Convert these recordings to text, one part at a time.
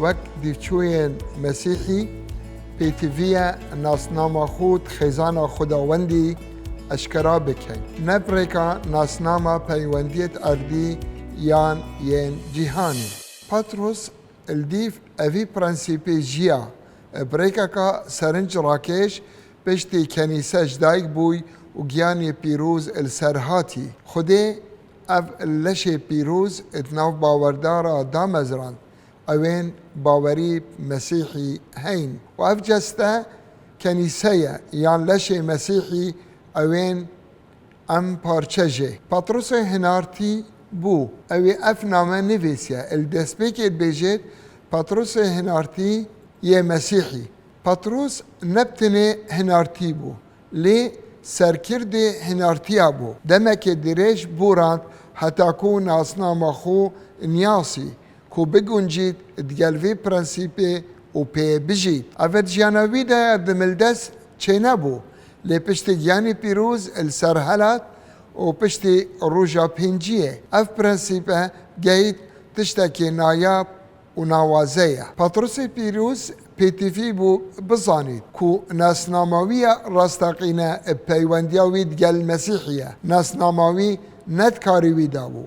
وەک دیفچوویên Mesîxî pêtiviye nasnama xwe xêzana Xwedawendî eşkera bikin. Nebrêka nasnama peywendiyê erdî yan yên cîhanê. Patros li dîv evî prensîpê jiya birêkeka serinc rakêş piştî kenîse ji dayîk bûy û giyanê pîrûz li ser hatî. Xwedê ev leşê pîrûz di nav bawerdara damezrand evên bawerî Mesîxî heyn û ev ceste kenîse ye yan leşê Mesîxî evên em parçe jê. Patrosê hinartî bû. Ew ê ev name nivîsiye. Li destpêkê dibêjêt Patrosê hinartî yê Mesîxî. Patros ne tenê hinartî bû, lê serkirdê hinartiya bû. Demekê dirêj bûrand heta ku nasnama xwe niyasî ku biguncît di gel vê prensîpê û pê bijît. Ev jiyana wî de di mildes çê nebû, lê piştî giyanê pîrûz li ser helat û piştî roja pênciyê ev prensîpe gehît tiştekê nayab û nawaze ye. Patrosê pîrûz pêtivî bû bizanît ku nasnama wî ya rastaqîne peywendiya wî di gel Mesîxî ye. Nasnama wî ne dikarî wî dabû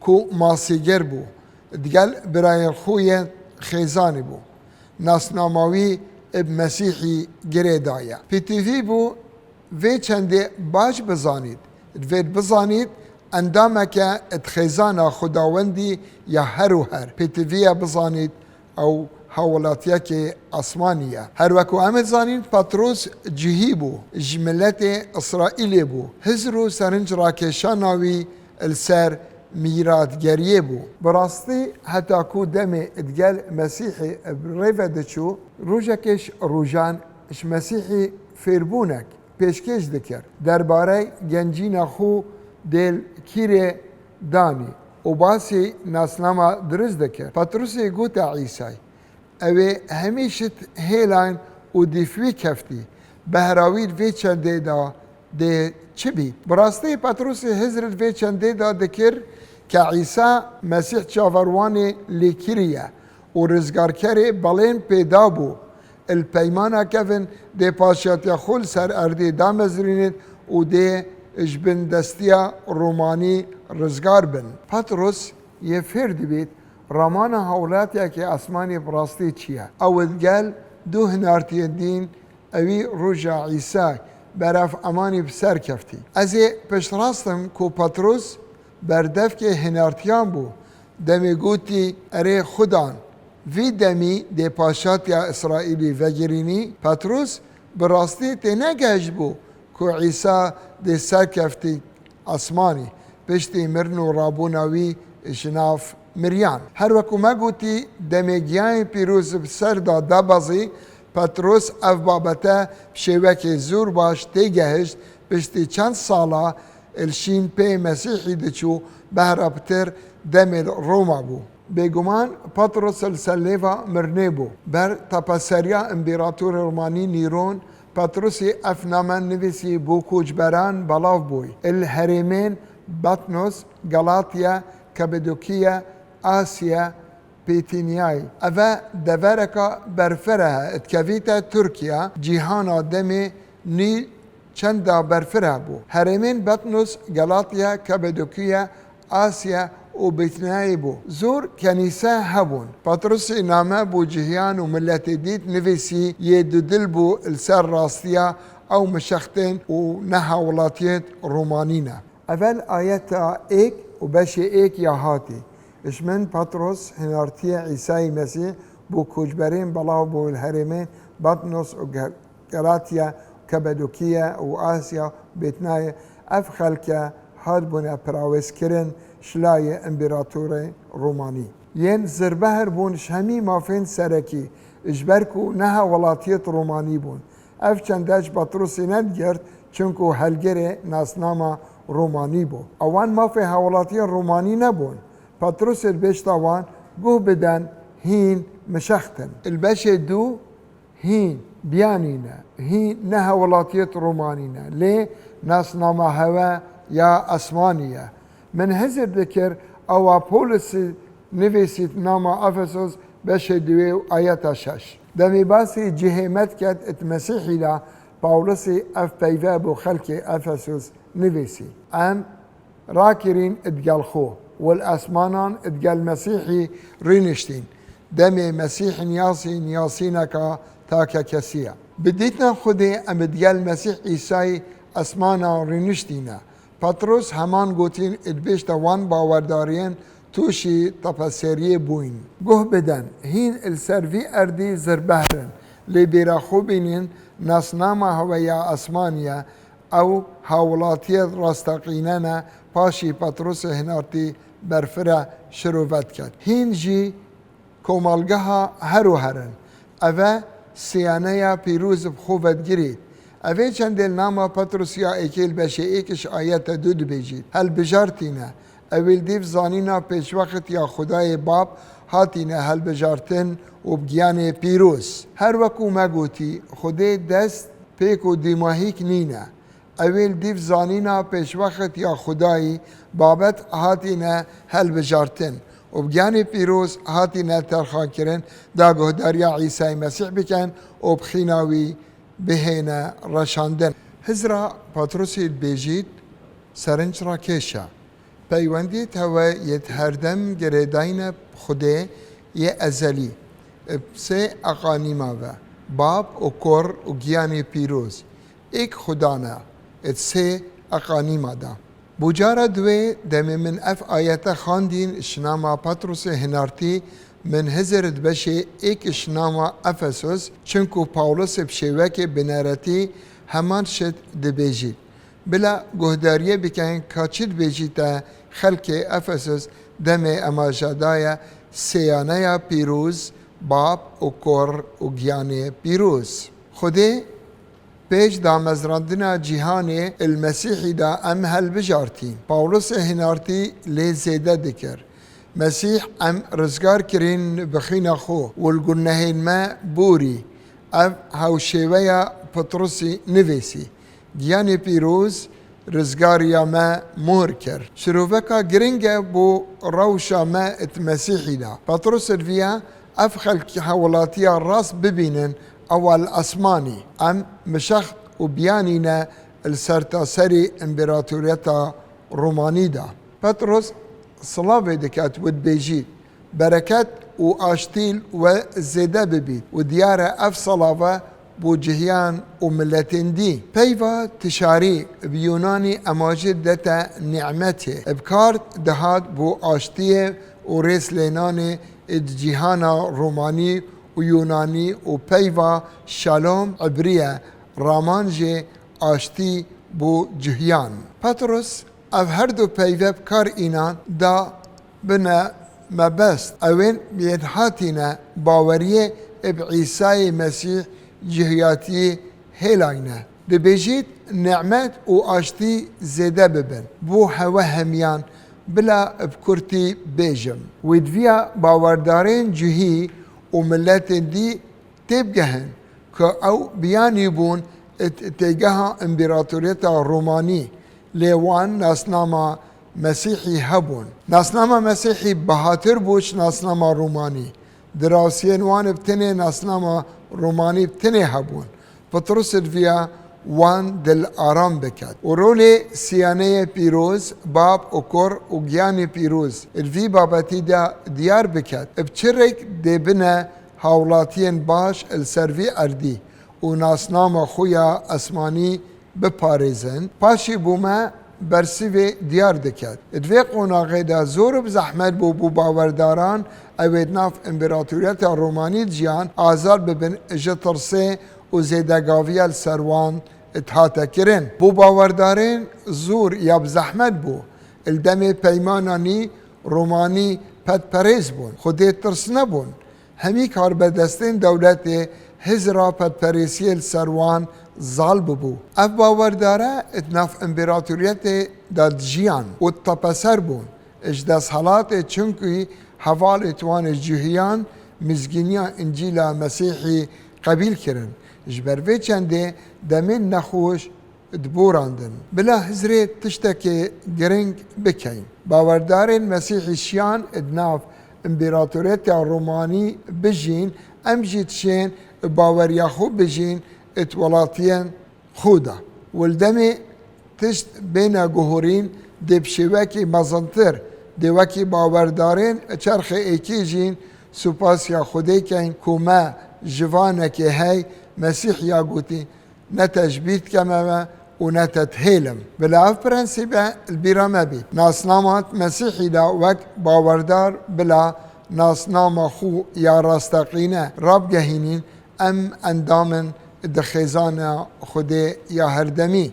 ku masîger bû, di gel birayên xwe yên xêzanê bû. Nasnama wî bi Mesîxî girê daye. Pêtivî bû vê çendê baş bizanît. Divê bizanît endameke di xêzana Xwedawendî ya her û her. Pêtiviye bizanît ew hewelatiyekê asmanî ye. Her wekû em ê zanîn Patros cihî bû, ji milletê İsraîlê bû. Hizr û serinc rakêşana wî li ser mîratgeriyê bû. Bi rastî heta ku demê di gel Mesîxê rêve diçû, rojekê ji rojan ji Mesîxî fêrbûnek pêşkêş dikir. Derbarê gencîna xwe dêl kîrê danî û basî nasnama diriz dikir. Patrosê gote Îsayê ew ê hemî şit hêlan û dîfwî keftî. Behrawî vê çendê da dê çi bî? Bi rastî Patrosê hizr vê çendê da dikir ke Îsa Mesîh çaverwanê lêkirî ye û rizgarkerê belên pêda bû. Il peymana kevin dê paşiyatiya xwe li ser erdê damezrînit û dê ji bin destiya Romanî rizgar bin. Patros yê fêr dibêt ramana hewlatiyekê asmanî bi rastî çi ye? Ew di gel du hinartiyên dîn evî roja Îsa berev emanî bi ser keftî. Ez ê piştrastim ku Patros berdevkê hinartiyan bû. Demê gotî erê Xudan vî demî dê paşatiya İsraîlî vegirînî, Patros bi rastî tê negehîşt bû ku Îsa dê serkeftî asmanî piştî mirin û rabûna wî ji nav miriyan. Her wekû me gotî demê giyanê pîrûz bi ser da dabezî, Patros ev babete bi şêwekê zûr baş tê gehişt piştî çend sala li şîn pê Mesîxî diçû behra pitir demê Roma bû. Bêguman Patros li ser lêva mirinê bû. Ber tapaseriya împêratorê Romanî Nîron, Patrosê ev name nivîsî bû koçberan belav bûy. Il herêmên Batnos, Galatya, Kapadokya, Asya, Pêtîniyayê. Ev e devereka berfire he. Dikevîte Tirkiye, cîhana demê Nîl çenda berfire bû. Herêmên Batnos, Galatya, Kapadokya, Asya û Pêtîniyayê bû. Zor kenîse hebûn. Patrosê name bû cihiyan û milletê dît nivîsî yê dudil bû li ser rastiya ew mişextên û nehewelatiyên Romanî ne. Evel ayeta êk û beşê êk ya hatî. Ji min Patros hinartiya Îsayê Mesîh bû koçberên belav bû li herêmên Batnos û Galatya, Kapadokya û Asya Pêtîniyayê. Ev xelke hatbûne pirawêzkirin şilayê împêratorê Romanî. Yên zirbeher bûn ji hemî mafên serekî ji ber ku nehewelatiyet Romanî bûn. Ev çende ji Patrosê nedigirt çunku helgerê nasnama Romanî bû. Ewan mafê hewelatiyên Romanî nebûn. Patrosê bêşta wan guh bidin hîn mişextin. Li beşê dû hîn biyanîne, hîn nehewelatiyet Romanî ne. Lê nasnama hewe ya asmanî ye. Min hizr dikir ewa polisî nivîsît nama Efesos باش دوي آيات 6 دمي باسي جهمت كت اتمسيحي لا باولسي اف بيفابو خلقي افسوس نفيسي ام راكرين اتقال خو والاسمانان اتقال مسيحي رينشتين دمي مسيح نياسينك تاكا كسيا بديتنا خدي ام اتقال مسيح عيساي اسمانا رينشتينا بطرس همان قوتين اتبيش توان باوردارين توشي تفسيريه بوين قه بدن هين السرفي اردي زربهرن لبيرا خوبينين ناسناما هويا اسمانيا او هاولاتية راستقينانا باشي بطرس هنارتي برفرة شروفت كد هين جي كومالگها هرو هرن اوه سيانيا بيروز بخوفت گريد اوه چندل ناما پتروس یا ایکیل بشه ایکش آیت دود بجید هل بجارتینا اول دیف زانینا پیش وقت یا خدای باب هاتینا هل بجارتن و بگیان پیروز هر وکو مگوتی خدای دست پیک و دیماهیک نینا اول دیف زانینا پیش وقت یا خدای بابت هاتینا هل بجارتن و بگیان پیروز هاتینا ترخان کرن دا گهداریا عیسی مسیح بکن و بخیناوی بهنا رشاندن هزرا پاتروسی البيجيت سرنج را کشا پیوندیت هوا يتهردم گردین خده يه ازلی بسه اقانیما و باب و کور و گیان پیروز ایک خدانا اتسه اقانیما دا بوجارا دوی دم من اف آیت خاندین شناما پاتروس هنارتی من هزرت بشه ایک شناما افسوس چنکو پاولوس بشوک بنارتی همان شد دبیجید بلا گهداریه بکن کاچید بیجیتا خلق افسوس دم اما جدایا سیانه پیروز باب و کور و گیان پیروز خودی پیش دا مزراندنا جهان المسیحی دا ام هل بجارتین پاولوس هنارتی لی زیده دکر مسيح ام رزقار كرين بخينا خو والقنهين ما بوري اف هاو شيويا بطرسي نفيسي جياني بيروز رزقار يا ما موركر شروفكا جرينجا بو روشا ما اتمسيحي دا بطرس الفيا اف خلق حولاتيا الراس ببينن اول اسماني ام مشخت وبيانينا السرتاسري امبراطوريتا روماني دا بطرس صلابه دكات ود بيجيت بركات واشتيل وزيدا ببيت وديارة اف صلابه بو جهيان وملتين دي بيفا تشاري بيوناني اماجد دتا نعمته بكارت دهات بو اشتيه وريس ليناني جهانا روماني ويوناني وبيفا شالوم عبرية رامانجي اشتي بو جهيان بطرس اف هردو پیوب کار اینا دا بنا مبست اوین بیدهاتینا باوریه اب عیسی مسیح جهیاتی هیلاینه دبیجید نعمت و آشتی زیده ببن بو هوا همیان بلا بکرتی بیجم ویدویا باوردارین جهی و ملت دی تبگهن که او بیانی بون تیگها امبراطوریتا رومانی ليوان ناسناما مسيحي هبون ناسناما مسيحي بهاتر بوش ناسناما روماني دراسيين وان بتني ناسناما روماني بتني هبون بطرس الفيا وان دل آرام بكت ورولي سيانية بيروز باب وكور وجياني بيروز الفي بابتي دا ديار بكت بتشرك دي بنا هاولاتين باش السرفي أردي وناسناما خويا أسماني بپارێزن پاشی بوومە بەرسیوێ دیار دەکات دوێ قۆناغێدا زۆر بزەحمەت بوو بۆ باوەرداران ئەوێت ناف ئیمپراتۆریەتە ڕۆمانی جیان ئازار ببن ji ترسê û zêdegaviya li serwan hate-kirin بۆ باوەردارên زۆر یا بزەحمەت بوو li demê peymananî ڕۆمانی پەتپەرێز بوون خودê tirs nebûn hemî karbedestên dewletê hizra petperêsiyê li serwan زال ببو اف باورداره اتناف امبراطوریت داد جیان و تپسر بون اجداس حالات چونکوی حوال اتوان جهیان مزگینیا انجیلا مسیحی قبیل کرن جبروی چنده دمین نخوش دبوراندن بلا هزره تشتکی گرنگ بکین باوردارین مسیحی شیان ادناف امبراطورية الروماني بجين ام جيت شين باوريا خو بجين اتولاتيان خودا والدمي تشت بين جهورين دي بشواكي مزنتر دي وكي باوردارين چرخ ايكي جين سوپاسيا خودي كين كوما جوانكي هاي مسيح ياغوتي نتجبيت كما ونتتهيلم بلاف برنسيبه البيرامة بي ناس نامات مسيحي دا وك باوردار بلا ناس نام خو يا راستقينه رب جهينين ام اندامن دخيزانا خودي يا هردمي